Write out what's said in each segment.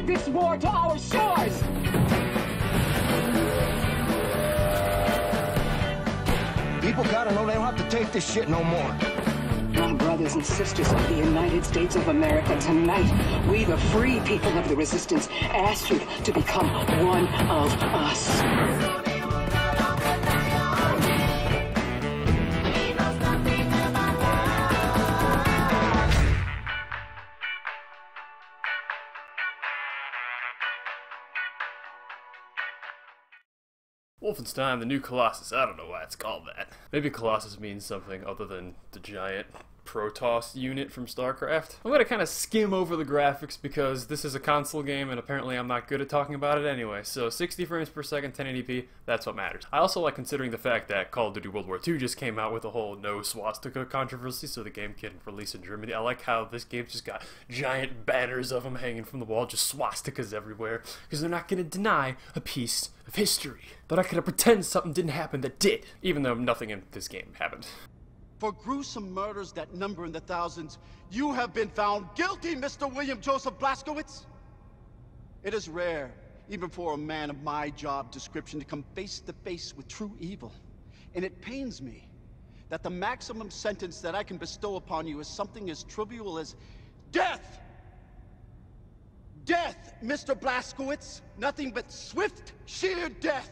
this war to our shores! People gotta know they don't have to take this shit no more. My brothers and sisters of the United States of America, tonight, we, the free people of the resistance, ask you to become one of us. Wolfenstein, the new Colossus. I don't know why it's called that. Maybe Colossus means something other than the giant Protoss unit from StarCraft. I'm gonna kind of skim over the graphics because this is a console game and apparently I'm not good at talking about it anyway. So 60 frames per second, 1080p, that's what matters. I also like considering the fact that Call of Duty World War II just came out with a whole no swastika controversy, so the game can release in Germany. I like how this game's just got giant banners of them hanging from the wall, just swastikas everywhere, because they're not gonna deny a piece of history. They're not gonna pretend something didn't happen that did, even though nothing in this game happened. For gruesome murders that number in the thousands, you have been found guilty, Mr. William Joseph Blazkowicz. It is rare, even for a man of my job description, to come face to face with true evil. And it pains me that the maximum sentence that I can bestow upon you is something as trivial as death! Death, Mr. Blazkowicz! Nothing but swift, sheer death!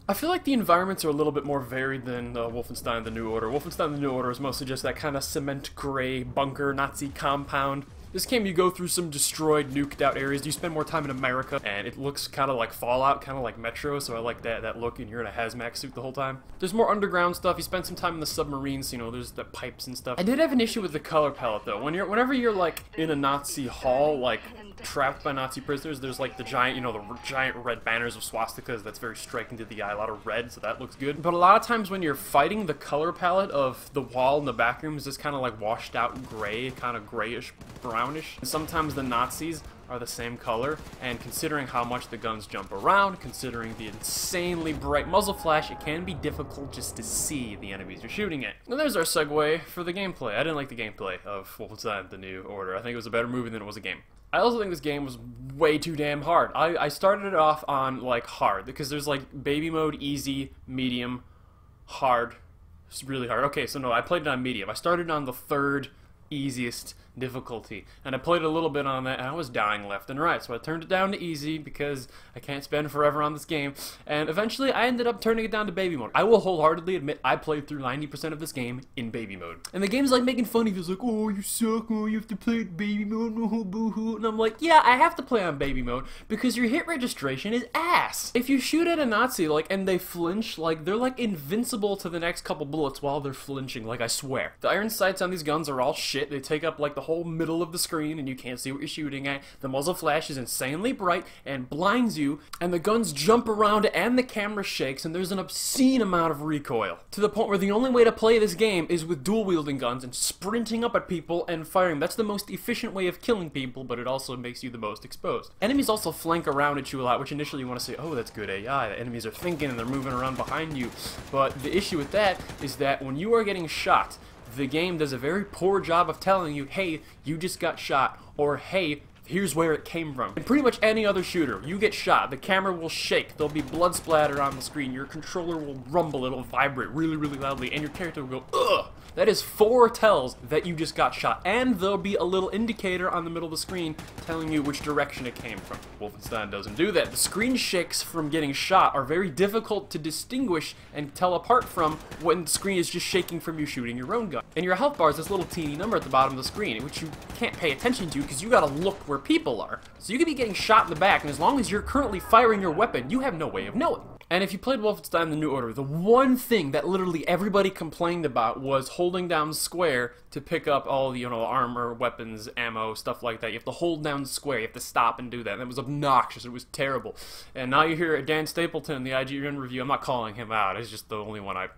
I feel like the environments are a little bit more varied than Wolfenstein The New Order. Wolfenstein The New Order is mostly just that kind of cement gray bunker Nazi compound. This game, you go through some destroyed, nuked out areas. You spend more time in America, and it looks kind of like Fallout, kind of like Metro, so I like that look, and you're in a hazmat suit the whole time. There's more underground stuff. You spend some time in the submarines, you know, there's the pipes and stuff. I did have an issue with the color palette, though. Whenever you're, like, in a Nazi hall, like, trapped by Nazi prisoners, there's, like, the giant, you know, the giant red banners of swastikas. That's very striking to the eye. A lot of red, so that looks good. But a lot of times when you're fighting, the color palette of the wall in the back room is just kind of, like, washed out gray, kind of grayish, brownish. And sometimes the Nazis are the same color, and considering how much the guns jump around, considering the insanely bright muzzle flash, it can be difficult just to see the enemies you're shooting at. And there's our segue for the gameplay. I didn't like the gameplay of Wolfenstein The New Order. I think it was a better movie than it was a game. I also think this game was way too damn hard. I started it off on, like, hard, because there's, like, baby mode, easy, medium, hard. It's really hard. Okay, so no, I played it on medium. I started on the third easiest difficulty, and I played a little bit on that, and I was dying left and right, so I turned it down to easy because I can't spend forever on this game, and eventually I ended up turning it down to baby mode. I will wholeheartedly admit I played through 90% of this game in baby mode, and the game's like making fun of you. It's like, oh, you suck, oh, you have to play it baby mode, oh, boo-hoo, and I'm like, yeah, I have to play on baby mode because your hit registration is ass. If you shoot at a Nazi, like, and they flinch, like, they're like invincible to the next couple bullets while they're flinching, like, I swear. The iron sights on these guns are all shit. They take up like the whole middle of the screen and you can't see what you're shooting at. The muzzle flash is insanely bright and blinds you, and the guns jump around and the camera shakes, and there's an obscene amount of recoil. To the point where the only way to play this game is with dual wielding guns and sprinting up at people and firing. That's the most efficient way of killing people, but it also makes you the most exposed. Enemies also flank around at you a lot, which initially you want to say, oh, that's good AI. The enemies are thinking and they're moving around behind you. But the issue with that is that when you are getting shot, the game does a very poor job of telling you, hey, you just got shot, or hey, here's where it came from. In pretty much any other shooter, you get shot, the camera will shake, there'll be blood splatter on the screen, your controller will rumble, it'll vibrate really, really loudly, and your character will go, ugh! That is 4 tells that you just got shot, and there'll be a little indicator on the middle of the screen telling you which direction it came from. Wolfenstein doesn't do that. The screen shakes from getting shot are very difficult to distinguish and tell apart from when the screen is just shaking from you shooting your own gun. And your health bar is this little teeny number at the bottom of the screen, which you can't pay attention to because you gotta look where people are. So you could be getting shot in the back, and as long as you're currently firing your weapon, you have no way of knowing. And if you played Wolfenstein The New Order, the one thing that literally everybody complained about was holding down square to pick up all the, you know, armor, weapons, ammo, stuff like that. You have to hold down square, you have to stop and do that. And it was obnoxious, it was terrible. And now you hear Dan Stapleton in the IGN review. I'm not calling him out, it's just the only one I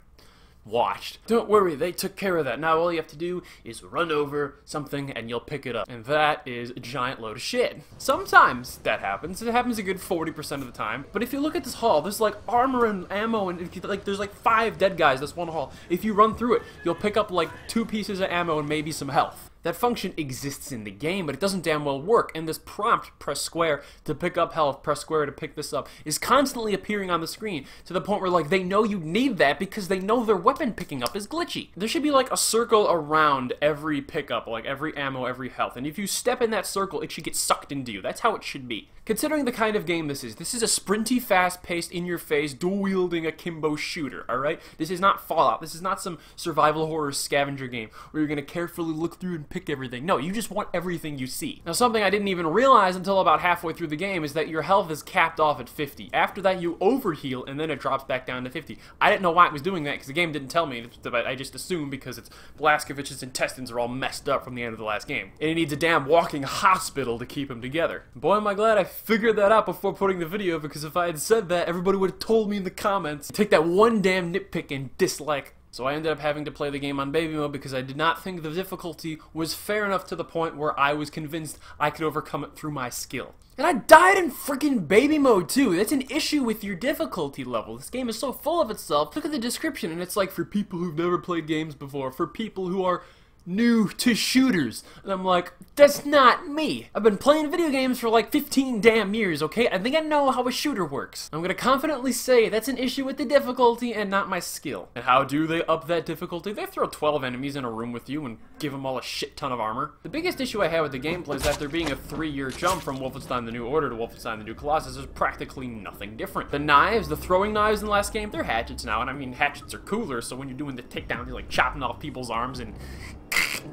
watched. Don't worry, they took care of that. Now all you have to do is run over something and you'll pick it up. And that is a giant load of shit. Sometimes that happens. It happens a good 40% of the time. But if you look at this hall, there's like armor and ammo, and like there's like 5 dead guys. That's one hall. If you run through it, you'll pick up like 2 pieces of ammo and maybe some health. That function exists in the game, but it doesn't damn well work, and this prompt, press square to pick up health, press square to pick this up, is constantly appearing on the screen, to the point where, like, they know you need that because they know their weapon picking up is glitchy. There should be, like, a circle around every pickup, like every ammo, every health, and if you step in that circle, it should get sucked into you. That's how it should be. Considering the kind of game this is a sprinty, fast-paced, in-your-face, dual-wielding akimbo shooter, alright? This is not Fallout. This is not some survival horror scavenger game where you're gonna carefully look through and pick everything. No, you just want everything you see. Now, something I didn't even realize until about halfway through the game is that your health is capped off at 50. After that, you overheal, and then it drops back down to 50. I didn't know why it was doing that, because the game didn't tell me, but I just assumed because Blazkowicz's intestines are all messed up from the end of the last game. And he needs a damn walking hospital to keep him together. Boy, am I glad I figured that out before putting the video, because if I had said that, everybody would have told me in the comments. Take that one damn nitpick and dislike. So I ended up having to play the game on baby mode because I did not think the difficulty was fair enough to the point where I was convinced I could overcome it through my skill. And I died in freaking baby mode too. That's an issue with your difficulty level. This game is so full of itself. Look at the description, and it's like, for people who've never played games before, for people who are new to shooters. And I'm like, that's not me. I've been playing video games for like 15 damn years, okay? I think I know how a shooter works. I'm gonna confidently say that's an issue with the difficulty and not my skill. And how do they up that difficulty? They throw 12 enemies in a room with you and give them all a shit ton of armor. The biggest issue I have with the gameplay is that there being a 3-year jump from Wolfenstein the New Order to Wolfenstein the New Colossus is practically nothing different. The knives, the throwing knives in the last game, they're hatchets now, and I mean, hatchets are cooler, so when you're doing the takedown, you're like chopping off people's arms and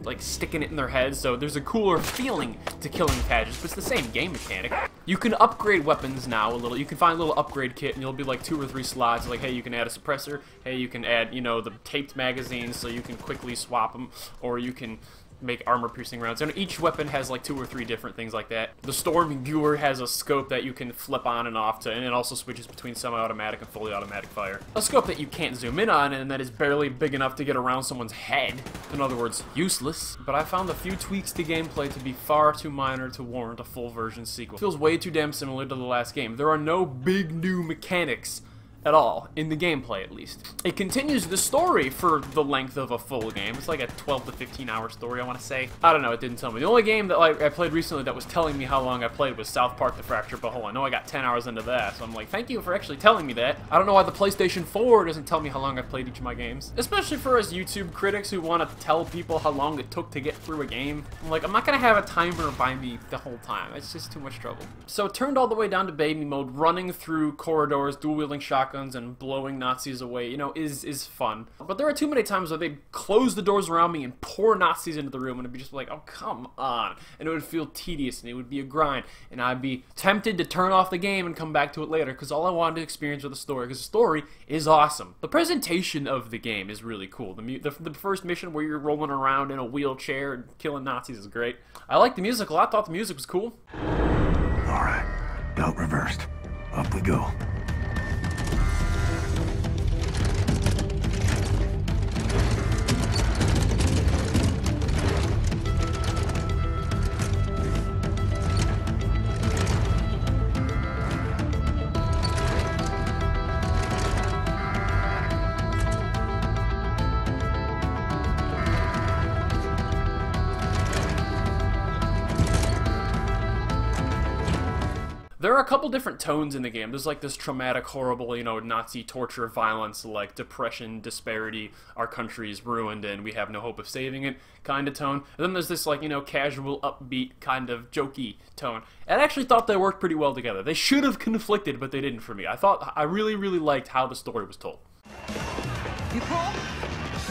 like sticking it in their heads, so there's a cooler feeling to killing with hatchets, but it's the same game mechanic. You can upgrade weapons now a little. You can find a little upgrade kit, and you'll be like 2 or 3 slots, like, hey, you can add a suppressor, hey, you can add, you know, the taped magazines so you can quickly swap them, or you can make armor-piercing rounds. And each weapon has like 2 or 3 different things like that. The Storm Viewer has a scope that you can flip on and off to, and it also switches between semi-automatic and fully automatic fire. A scope that you can't zoom in on, and that is barely big enough to get around someone's head. In other words, useless. But I found a few tweaks to gameplay to be far too minor to warrant a full version sequel. It feels way too damn similar to the last game. There are no big new mechanics at all, in the gameplay at least. It continues the story for the length of a full game. It's like a 12 to 15 hour story, I want to say. I don't know, it didn't tell me. The only game that I played recently that was telling me how long I played was South Park The Fractured But Whole. I know I got 10 hours into that, so I'm like, thank you for actually telling me that. I don't know why the PlayStation 4 doesn't tell me how long I've played each of my games. Especially for us YouTube critics who want to tell people how long it took to get through a game. I'm like, I'm not gonna have a timer by me the whole time. It's just too much trouble. So turned all the way down to baby mode, running through corridors, dual-wielding shotguns, and blowing Nazis away, you know, is fun. But there are too many times where they'd close the doors around me and pour Nazis into the room, and it'd be just like, oh, come on. And it would feel tedious, and it would be a grind, and I'd be tempted to turn off the game and come back to it later, because all I wanted to experience was the story, because the story is awesome. The presentation of the game is really cool. The first mission where you're rolling around in a wheelchair and killing Nazis is great. I like the music a lot. I thought the music was cool. Alright, belt reversed. Up we go. There are a couple different tones in the game. There's like this traumatic, horrible, you know, Nazi torture, violence, like depression, disparity, our country is ruined and we have no hope of saving it kind of tone. And then there's this like, you know, casual, upbeat, kind of jokey tone. And I actually thought they worked pretty well together. They should have conflicted, but they didn't for me. I really, really liked how the story was told. People?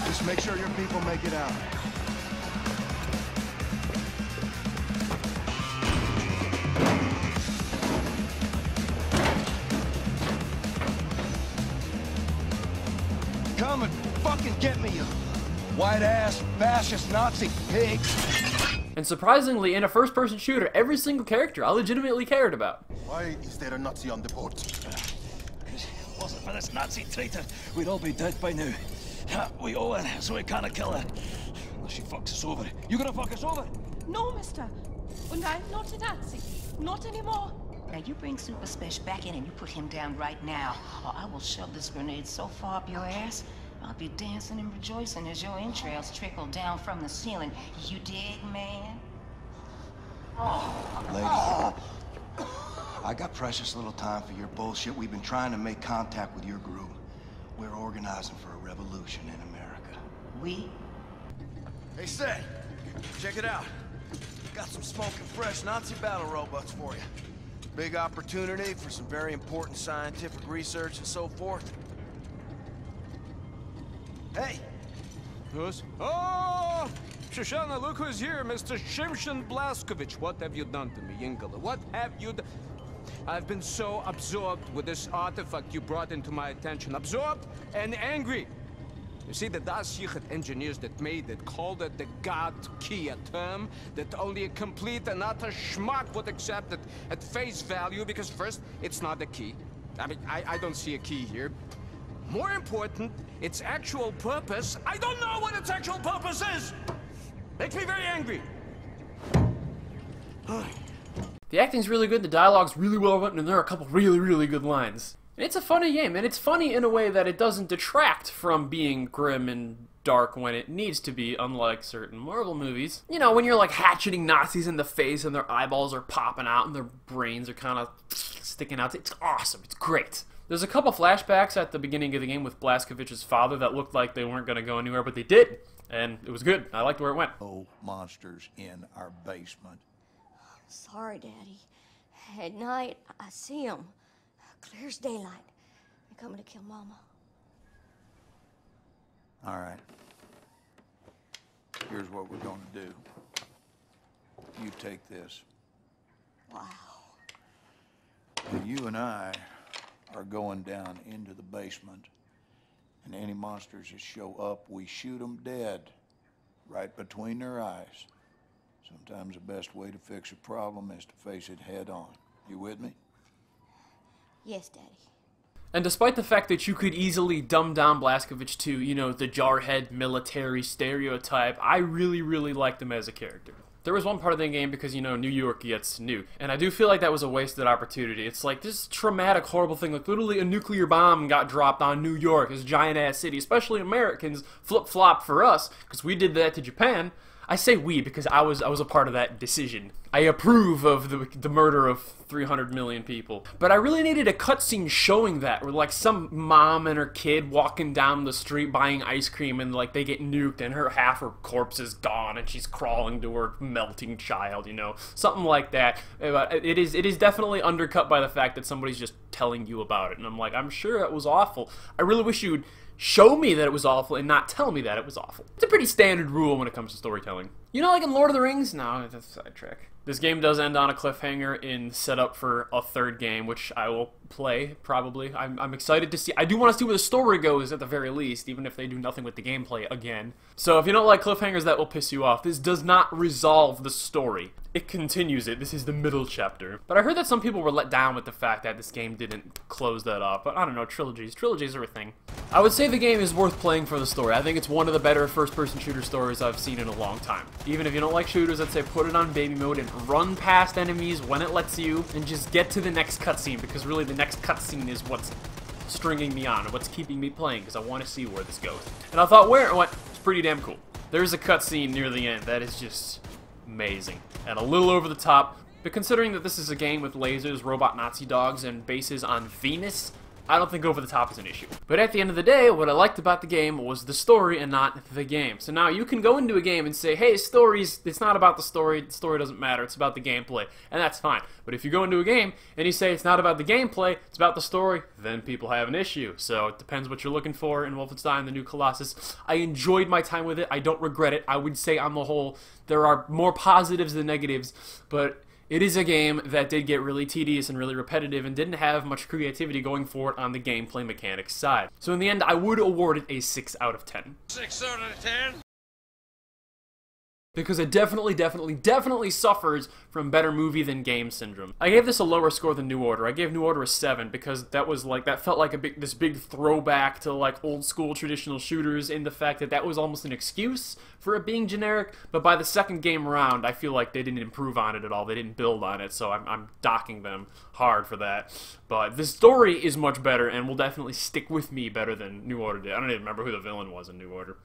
Just make sure your people make it out. Come and fucking get me, you white-ass, fascist Nazi pig. And surprisingly, in a first-person shooter, every single character I legitimately cared about. Why is there a Nazi on the board? Because if it wasn't for this Nazi traitor, we'd all be dead by now. We owe her, so we can't kill her. Unless she fucks us over. You gonna fuck us over? No, mister. And I'm not a Nazi. Not anymore. Now you bring Super Special back in and you put him down right now, or I will shove this grenade so far up your ass, I'll be dancing and rejoicing as your entrails trickle down from the ceiling. You dig, man? Lady, I got precious little time for your bullshit. We've been trying to make contact with your group. We're organizing for a revolution in America. We? Hey, say, check it out. Got some smoking fresh Nazi battle robots for you. Big opportunity for some very important scientific research and so forth. Hey! Who's? Oh! Shoshana, look who's here, Mr. Shimshon Blaskovich. What have you done to me, Ingela? What have you done? I've been so absorbed with this artifact you brought into my attention. Absorbed and angry. You see, the Das Yichud engineers that made it called it the God Key, a term that only a complete and utter schmuck would accept it at face value, because first, it's not a key. I mean, I don't see a key here. More important, its actual purpose. I don't know what its actual purpose is! Makes me very angry. The acting's really good, the dialogue's really well written, and there are a couple really, really good lines. And it's a funny game, and it's funny in a way that it doesn't detract from being grim and dark when it needs to be, unlike certain Marvel movies. You know, when you're like hatcheting Nazis in the face and their eyeballs are popping out and their brains are kind of sticking out. It's awesome. It's great. There's a couple flashbacks at the beginning of the game with Blaskovich's father that looked like they weren't going to go anywhere, but they did. And it was good. I liked where it went. Oh, monsters in our basement. Sorry, Daddy. At night, I see them. Clear as daylight. They're coming to kill Mama. All right. Here's what we're going to do. You take this. Wow. And you and I are going down into the basement, and any monsters that show up, we shoot them dead, right between their eyes. Sometimes the best way to fix a problem is to face it head on. You with me? Yes, Daddy. And despite the fact that you could easily dumb down Blaskovich to, you know, the jarhead military stereotype, I really, really liked him as a character. There was one part of the game because, you know, New York gets nuked. And I do feel like that was a wasted opportunity. It's like this traumatic, horrible thing. Like, literally a nuclear bomb got dropped on New York, this giant-ass city. Especially Americans flip-flop for us, because we did that to Japan. I say we because I was a part of that decision. I approve of the murder of 300 million people. But I really needed a cutscene showing that, where like some mom and her kid walking down the street buying ice cream and like they get nuked and half her corpse is gone and she's crawling to her melting child, you know, something like that. It is definitely undercut by the fact that somebody's just telling you about it, and I'm like, I'm sure it was awful. I really wish you'd show me that it was awful and not tell me that it was awful. It's a pretty standard rule when it comes to storytelling. You know, like in Lord of the Rings? No, that's a sidetrack. This game does end on a cliffhanger in setup for a third game, which I will play, probably. I'm excited to see. I do want to see where the story goes at the very least, even if they do nothing with the gameplay again. So if you don't like cliffhangers, that will piss you off. This does not resolve the story. It continues it. This is the middle chapter. But I heard that some people were let down with the fact that this game didn't close that off. But I don't know, trilogies. Trilogies are a thing. I would say the game is worth playing for the story. I think it's one of the better first-person shooter stories I've seen in a long time. Even if you don't like shooters, I'd say put it on baby mode and run past enemies when it lets you and just get to the next cutscene, because really the next cutscene is what's stringing me on and what's keeping me playing, because I want to see where this goes. And I thought where it went was pretty damn cool. There's a cutscene near the end that is just amazing and a little over the top, but considering that this is a game with lasers, robot Nazi dogs, and bases on Venus, I don't think over the top is an issue. But at the end of the day, what I liked about the game was the story and not the game. So now you can go into a game and say, hey, it's not about the story doesn't matter, it's about the gameplay, and that's fine. But if you go into a game and you say it's not about the gameplay, it's about the story, then people have an issue. So it depends what you're looking for in Wolfenstein, the new Colossus. I enjoyed my time with it, I don't regret it. I would say on the whole, there are more positives than negatives, but it is a game that did get really tedious and really repetitive and didn't have much creativity going for it on the gameplay mechanics side. So in the end, I would award it a 6 out of 10. 6 out of 10? because it definitely suffers from better movie than game syndrome. I gave this a lower score than New Order. I gave New Order a 7 because that was like, that felt like this big throwback to like old school traditional shooters, in the fact that was almost an excuse for it being generic, but by the second game around, I feel like they didn't improve on it at all. They didn't build on it, so I'm docking them hard for that. But the story is much better and will definitely stick with me better than New Order did. I don't even remember who the villain was in New Order.